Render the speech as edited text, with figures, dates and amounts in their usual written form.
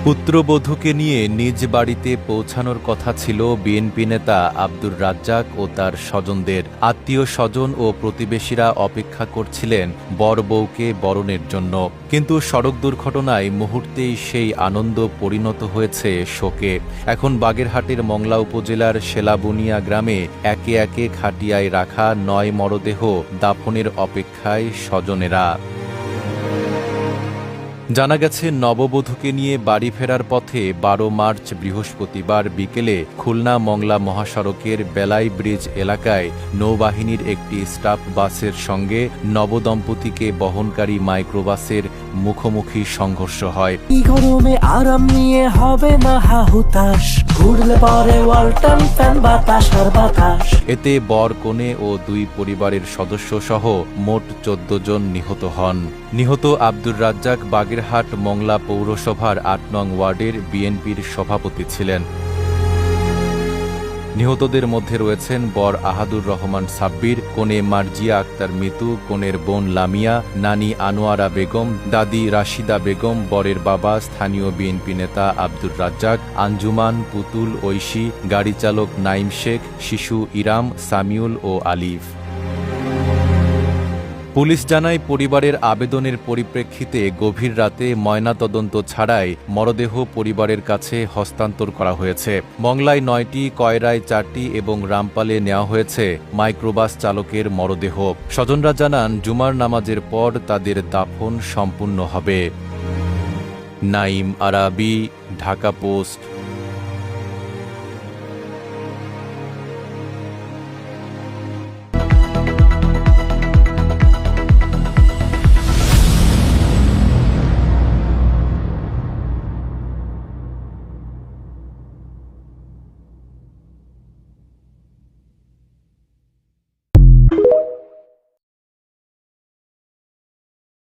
পুত্রবধূকে নিয়ে নিজ বাড়িতে পৌঁছানোর কথা ছিল বিএনপি নেতা আব্দুর রাজ্জাক ও তার স্বজনদের। আত্মীয় স্বজন ও প্রতিবেশীরা অপেক্ষা করছিলেন বর বউকে বরণের জন্য, কিন্তু সড়ক দুর্ঘটনায় মুহূর্তেই সেই আনন্দ পরিণত হয়েছে শোকে। এখন বাগেরহাটের মংলা উপজেলার শেলাবুনিয়া গ্রামে একে একে খাটিয়ায় রাখা ৯ মরদেহ দাফনের অপেক্ষায় স্বজনেরা। জানা গেছে, নববধূকে নিয়ে বাড়ি ফেরার পথে ১২ মার্চ বৃহস্পতিবার বিকেলে খুলনা মংলা মহাসড়কের বেলাই ব্রিজ এলাকায় নৌবাহিনীর একটি স্টাফ বাসের সঙ্গে নবদম্পতিকে বহনকারী মাইক্রোবাসের মুখোমুখি সংঘর্ষ হয়। গরমে আরাম নিয়ে হবে না হাহুতাশ, ঘুরলে পরে ওয়ালটন ফ্যান বাতাস আর বাতাস। এতে বর কনে ও ২ পরিবারের সদস্য সহ মোট ১৪ জন নিহত হন। নিহত আব্দুর রাজ্জাক বাগেরহাট মংলা পৌরসভার ৮ নং ওয়ার্ডের বিএনপির সভাপতি ছিলেন। নিহতদের মধ্যে রয়েছেন বর আহাদুর রহমান সাব্বির, কনে মার্জিয়া আক্তার মিতু, কনের বোন লামিয়া, নানি আনোয়ারা বেগম, দাদি রাশিদা বেগম, বরের বাবা স্থানীয় বিএনপি নেতা আব্দুর রাজ্জাক, আঞ্জুমান, পুতুল, ঐশী, গাড়ি চালক নাইম শেখ, শিশু ইরাম, সামিউল ও আলিফ। পুলিশ জানায়, পরিবারের আবেদনের পরিপ্রেক্ষিতে গভীর রাতে ময়নাতদন্ত ছাড়াই মরদেহ পরিবারের কাছে হস্তান্তর করা হয়েছে। মংলায় ৯টি, কয়রায় ৪টি এবং রামপালে নেওয়া হয়েছে মাইক্রোবাস চালকের মরদেহ। স্বজনরা জানান, জুমার নামাজের পর তাদের দাফন সম্পূর্ণ হবে। নাইম আরাবী, ঢাকা পোস্ট।